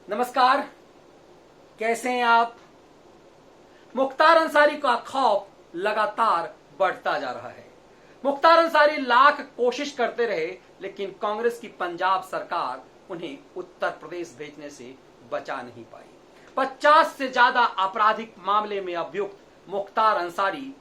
नमस्कार, कैसे हैं आप। मुख्तार अंसारी का खौफ लगातार बढ़ता जा रहा है। मुख्तार अंसारी लाख कोशिश करते रहे, लेकिन कांग्रेस की पंजाब सरकार उन्हें उत्तर प्रदेश भेजने से बचा नहीं पाई। 50 से ज्यादा आपराधिक मामले में अभियुक्त मुख्तार अंसारी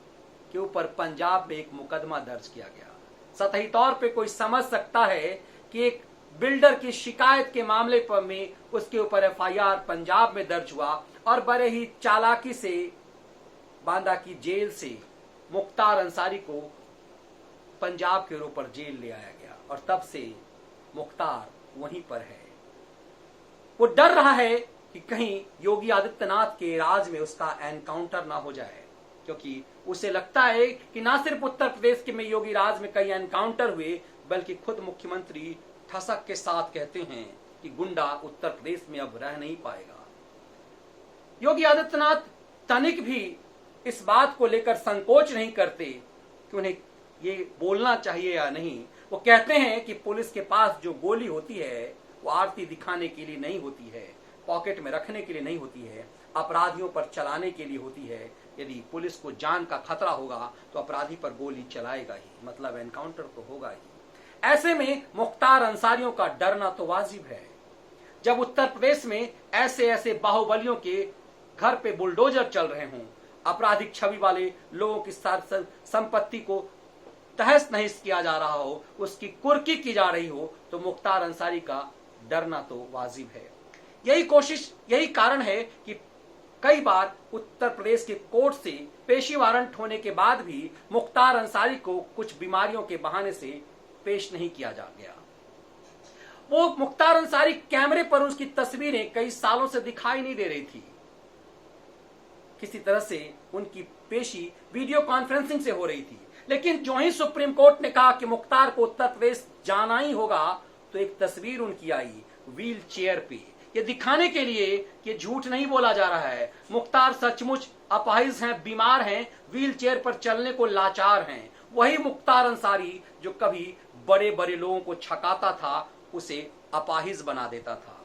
के ऊपर पंजाब में एक मुकदमा दर्ज किया गया। सतही तौर पे कोई समझ सकता है कि एक बिल्डर की शिकायत के मामले पर में उसके ऊपर एफआईआर पंजाब में दर्ज हुआ और बड़े ही चालाकी से बांदा की जेल से मुख्तार अंसारी को पंजाब के ऊपर जेल ले आया गया और तब से मुख्तार वहीं पर है। वो डर रहा है कि कहीं योगी आदित्यनाथ के राज में उसका एनकाउंटर ना हो जाए, क्योंकि उसे लगता है कि ना सिर्फ उत्तर प्रदेश के में योगी राज में कई एनकाउंटर हुए, बल्कि खुद मुख्यमंत्री ठसक के साथ कहते हैं कि गुंडा उत्तर प्रदेश में अब रह नहीं पाएगा। योगी आदित्यनाथ तनिक भी इस बात को लेकर संकोच नहीं करते कि उन्हें ये बोलना चाहिए या नहीं। वो कहते हैं कि पुलिस के पास जो गोली होती है वो आरती दिखाने के लिए नहीं होती है, पॉकेट में रखने के लिए नहीं होती है, अपराधियों पर चलाने के लिए होती है। यदि पुलिस को जान का खतरा होगा तो अपराधी पर गोली चलाएगा ही, मतलब एनकाउंटर तो होगा ही। ऐसे में मुख्तार अंसारियों का डरना तो वाजिब है। जब उत्तर प्रदेश में ऐसे ऐसे बाहुबलियों के घर पे बुलडोजर चल रहे हों, आपराधिक छवि वाले लोगों की संपत्ति को तहस नहस किया जा रहा हो, उसकी कुर्की की जा रही हो, तो मुख्तार अंसारी का डरना तो वाजिब है। यही कारण है कि कई बार उत्तर प्रदेश के कोर्ट से पेशी वारंट होने के बाद भी मुख्तार अंसारी को कुछ बीमारियों के बहाने से पेश नहीं किया जा गया। वो मुख्तार अंसारी कैमरे पर उसकी तस्वीरें कई सालों से दिखाई नहीं दे रही थी। किसी तरह से उनकी पेशी वीडियो कॉन्फ्रेंसिंग से हो रही थी, लेकिन जो ही सुप्रीम कोर्ट ने कहा कि मुख्तार को उत्तर प्रदेश जाना ही होगा, तो एक तस्वीर उनकी आई व्हील चेयर पे, ये दिखाने के लिए कि झूठ नहीं बोला जा रहा है। मुख्तार सचमुच अपाहिज हैं, बीमार हैं, व्हील चेयर पर चलने को लाचार हैं। वही मुख्तार अंसारी जो कभी बड़े बड़े लोगों को छकाता था, उसे अपाहिज बना देता था,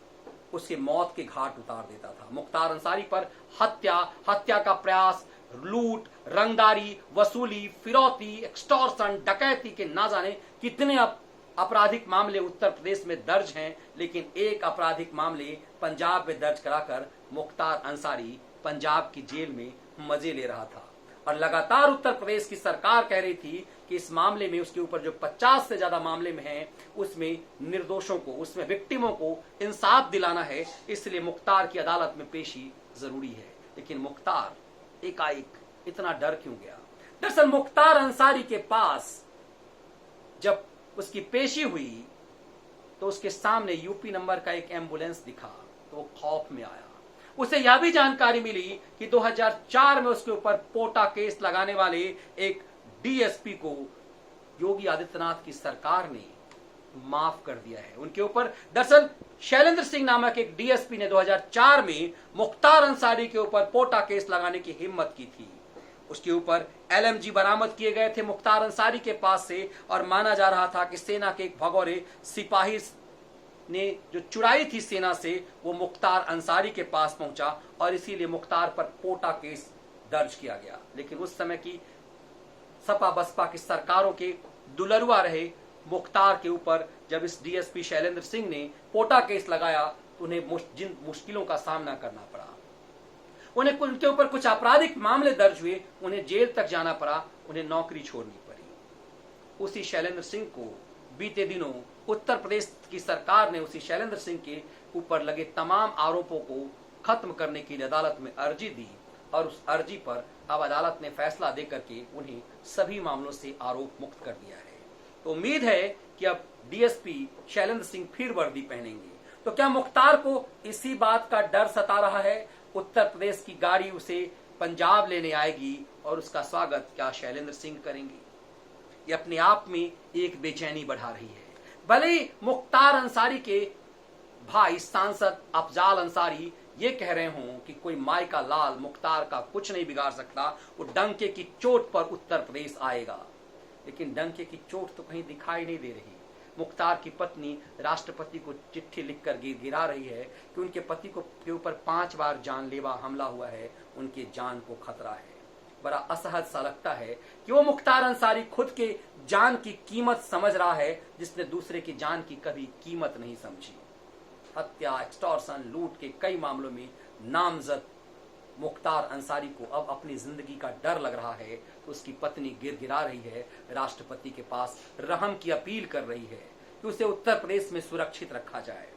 उसे मौत के घाट उतार देता था। मुख्तार अंसारी पर हत्या का प्रयास, लूट, रंगदारी, वसूली, फिरौती, एक्सटॉर्शन, डकैती के ना जाने कितने आपराधिक मामले उत्तर प्रदेश में दर्ज हैं, लेकिन एक आपराधिक मामले पंजाब में दर्ज कराकर मुख्तार अंसारी पंजाब की जेल में मजे ले रहा था। और लगातार उत्तर प्रदेश की सरकार कह रही थी कि इस मामले में उसके ऊपर जो 50 से ज्यादा मामले में हैं, उसमें निर्दोषों को, उसमें विक्टिमों को इंसाफ दिलाना है, इसलिए मुख्तार की अदालत में पेशी जरूरी है। लेकिन मुख्तार एकाएक इतना डर क्यों गया? दरअसल मुख्तार अंसारी के पास जब उसकी पेशी हुई तो उसके सामने यूपी नंबर का एक एम्बुलेंस दिखा, तो वो खौफ में आया। उसे यह भी जानकारी मिली कि 2004 में उसके ऊपर पोटा केस लगाने वाले एक डीएसपी को योगी आदित्यनाथ की सरकार ने माफ कर दिया है। उनके ऊपर दरअसल शैलेंद्र सिंह नामक एक डीएसपी ने 2004 में मुख्तार अंसारी के ऊपर पोटा केस लगाने की हिम्मत की थी। उसके ऊपर एलएमजी बरामद किए गए थे मुख्तार अंसारी के पास से, और माना जा रहा था कि सेना के एक भगोरे सिपाही ने जो चुराई थी सेना से, वो मुख्तार अंसारी के पास पहुंचा और इसीलिए मुख्तार पर पोटा केस दर्ज किया गया। लेकिन उस समय की सपा बसपा की सरकारों के दुलरुआ रहे मुख्तार के ऊपर जब इस डीएसपी शैलेंद्र सिंह ने पोटा केस लगाया, तो उन्हें जिन मुश्किलों का सामना करना पड़ा। उन्हें उनके ऊपर कुछ आपराधिक मामले दर्ज हुए, उन्हें जेल तक जाना पड़ा, उन्हें नौकरी छोड़नी पड़ी। उसी शैलेंद्र सिंह को बीते दिनों उत्तर प्रदेश की सरकार ने उसी शैलेंद्र सिंह के ऊपर लगे तमाम आरोपों को खत्म करने के लिए अदालत में अर्जी दी, और उस अर्जी पर अब अदालत ने फैसला देकर के उन्हें सभी मामलों से आरोप मुक्त कर दिया है। तो उम्मीद है कि अब डीएसपी शैलेंद्र सिंह फिर वर्दी पहनेंगे। तो क्या मुख्तार को इसी बात का डर सता रहा है? उत्तर प्रदेश की गाड़ी उसे पंजाब लेने आएगी और उसका स्वागत क्या शैलेंद्र सिंह करेंगे? ये अपने आप में एक बेचैनी बढ़ा रही है। भले ही मुख्तार अंसारी के भाई सांसद अफजाल अंसारी ये कह रहे हों कि कोई माई का लाल मुख्तार का कुछ नहीं बिगाड़ सकता, वो डंके की चोट पर उत्तर प्रदेश आएगा, लेकिन डंके की चोट तो कहीं दिखाई नहीं दे रही। मुख्तार की पत्नी राष्ट्रपति को चिट्ठी लिखकर गिरा रही है कि उनके पति को के ऊपर 5 बार जानलेवा हमला हुआ है, उनके जान को खतरा है। बड़ा असहज सा लगता है कि वो मुख्तार अंसारी खुद के जान की कीमत समझ रहा है, जिसने दूसरे की जान की कभी कीमत नहीं समझी। हत्या, एक्सटॉर्शन, लूट के कई मामलों में नामजद मुख्तार अंसारी को अब अपनी जिंदगी का डर लग रहा है, तो उसकी पत्नी गिरा रही है, राष्ट्रपति के पास रहम की अपील कर रही है कि उसे उत्तर प्रदेश में सुरक्षित रखा जाए।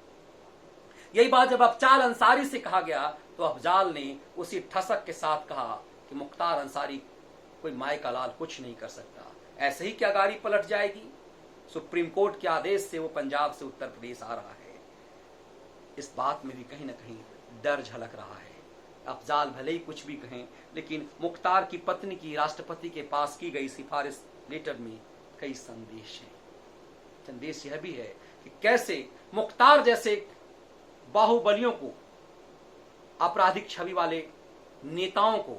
यही बात जब अफजाल अंसारी से कहा गया तो अफजाल ने उसी ठसक के साथ कहा कि मुख्तार अंसारी कोई माय का लाल कुछ नहीं कर सकता, ऐसे ही क्या गाड़ी पलट जाएगी। सुप्रीम कोर्ट के आदेश से वो पंजाब से उत्तर प्रदेश आ रहा है। इस बात में भी कहीं ना कहीं डर झलक रहा है। अफजाल भले ही कुछ भी कहें, लेकिन मुख्तार की पत्नी की राष्ट्रपति के पास की गई सिफारिश लेटर में कई संदेश हैं। संदेश यह भी है कि कैसे मुख्तार जैसे बाहुबलियों को, आपराधिक छवि वाले नेताओं को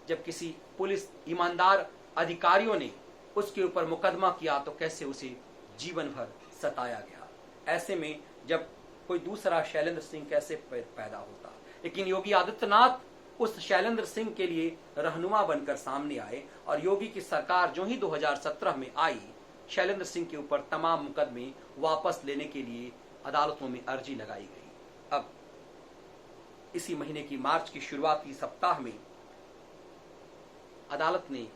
जब किसी पुलिस ईमानदार अधिकारियों ने उसके ऊपर मुकदमा किया तो कैसे उसे जीवन भर सताया गया। ऐसे में जब कोई दूसरा शैलेंद्र सिंह कैसे पैदा होता। लेकिन योगी आदित्यनाथ उस शैलेंद्र सिंह के लिए रहनुमा बनकर सामने आए और योगी की सरकार जो ही 2017 में आई, शैलेंद्र सिंह के ऊपर तमाम मुकदमे वापस लेने के लिए अदालतों में अर्जी लगाई गई। अब इसी महीने की मार्च की शुरुआती सप्ताह में अदालत ने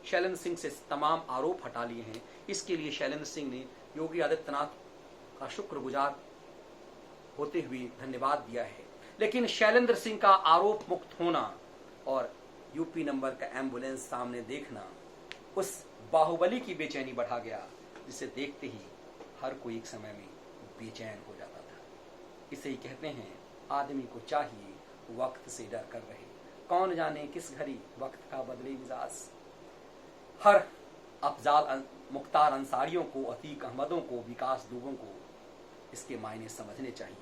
शैलेंद्र सिंह से तमाम आरोप हटा लिए हैं। इसके लिए शैलेंद्र सिंह ने योगी आदित्यनाथ का शुक्रगुजार होते हुए धन्यवाद दिया है। लेकिन शैलेंद्र सिंह का आरोप मुक्त होना और यूपी नंबर का एम्बुलेंस सामने देखना उस बाहुबली की बेचैनी बढ़ा गया, जिसे देखते ही हर कोई एक समय में बेचैन हो जाता था। इसे ही कहते हैं, आदमी को चाहिए वक्त से डर कर रहे, कौन जाने किस घड़ी वक्त का बदले मिजाज। हर अफजाल मुख्तार अंसारियों को, अतीक अहमदों को, विकास दुबों को इसके मायने समझने चाहिए।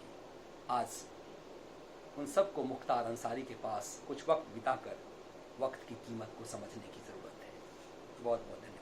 आज उन सबको मुख्तार अंसारी के पास कुछ वक्त बिताकर वक्त की कीमत को समझने की जरूरत है। बहुत बहुत धन्यवाद।